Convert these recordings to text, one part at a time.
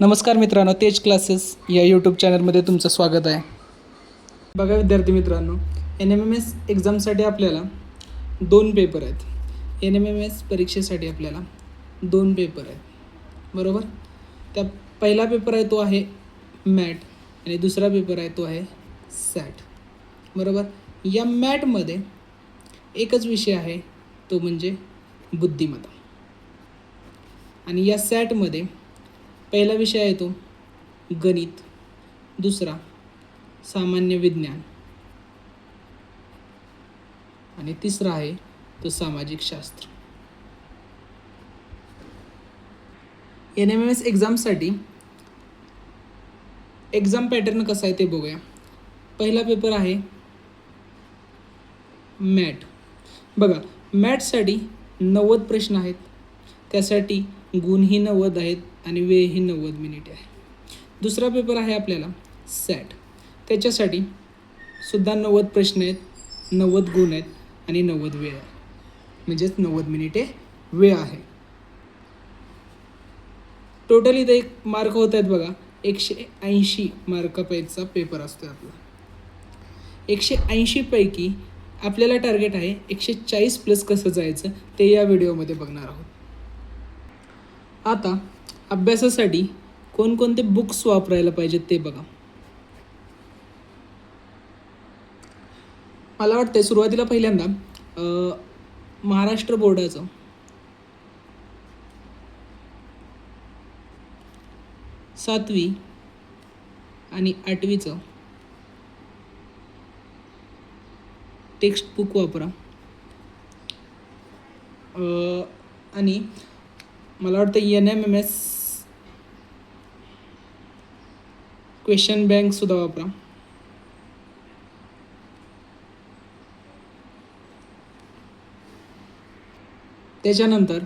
नमस्कार मित्रांनो, तेज क्लासेस या यूट्यूब चॅनलमध्ये तुमचं स्वागत आहे. बघा विद्यार्थी मित्रांनो, NMMS एक्झामसाठी आपल्याला 2 पेपर आहेत. NMMS परीक्षेसाठी आपल्याला 2 पेपर आहेत, बरोबर. त्या पहिला पेपर आहे तो आहे मॅट आणि दुसरा पेपर आहे तो आहे सॅट, बरोबर. या मॅटमध्ये एकच विषय आहे, तो म्हणजे बुद्धिमत्ता. आणि या सॅटमध्ये पहिला विषय आहे तो गणित, दुसरा सामान्य विज्ञान आणि तिसरा आहे तो सामाजिक शास्त्र. NMMS एक्झामसाठी एक्झाम पॅटर्न कसा आहे ते बघूया. पहिला पेपर आहे मॅट. बघा, मॅटसाठी 90 प्रश्न आहेत, त्यासाठी गुणही 90 आहेत आणि वेळही 90 मिनिटे आहे. दुसरा पेपर आहे आपल्याला सॅट. त्याच्यासाठी सुद्धा 90 प्रश्न आहेत, 90 गुण आहेत आणि 90 वेळ आहे, म्हणजेच 90 मिनिटे वेळ आहे. टोटल इथे एक मार्क होत आहेत बघा, 180 मार्कापैकीचा पेपर असतो आपला. 180 पैकी आपल्याला टार्गेट आहे 140 प्लस कसं जायचं ते या व्हिडिओमध्ये बघणार आहोत. आता अभ्यासासाठी कोणकोणते बुक्स वापरायला पाहिजेत ते बघा. मला वाटतं सुरुवातीला पहिल्यांदा महाराष्ट्र बोर्डाचं 7वी आणि 8वीचं टेक्स्ट बुक वापरा. आणि मला वाटतं NMMS क्वेश्चन बँकसुद्धा वापरा. त्याच्यानंतर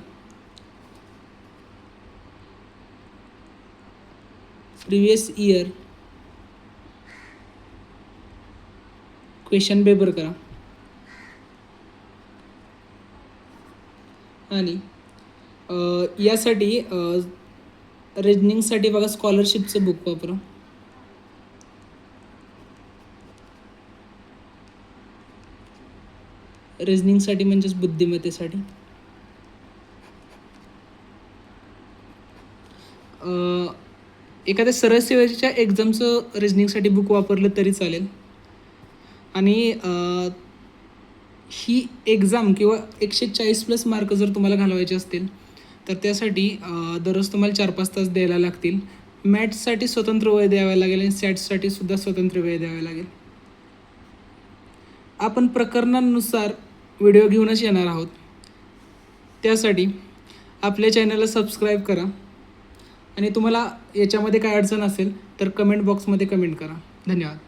प्रिवियस इयर क्वेश्चन पेपर करा. आणि यासाठी रिजनिंगसाठी बघा स्कॉलरशिपचं बुक वापरा. रिजनिंगसाठी म्हणजेच बुद्धिमत्तेसाठी. एखाद्या सरळ सेवेच्या एक्झामचं रिजनिंगसाठी बुक वापरलं तरी चालेल. आणि ही एक्झाम किंवा 140 प्लस मार्क जर तुम्हाला घालवायचे असतील तर त्यासाठी दररोज तुम्हाला 4-5 तास द्यायला लागतील. मॅथ्ससाठी स्वतंत्र वेळ द्यावा लागेल आणि सॅटसाठी सुद्धा स्वतंत्र वेळ द्यावा लागेल. आपण प्रकरणानुसार व्हिडिओ घेऊनच येणार आहोत. त्यासाठी आपल्या चॅनलला सबस्क्राईब करा आणि तुम्हाला याच्यामध्ये काय अडचण असेल तर कमेंट बॉक्समध्ये कमेंट करा. धन्यवाद.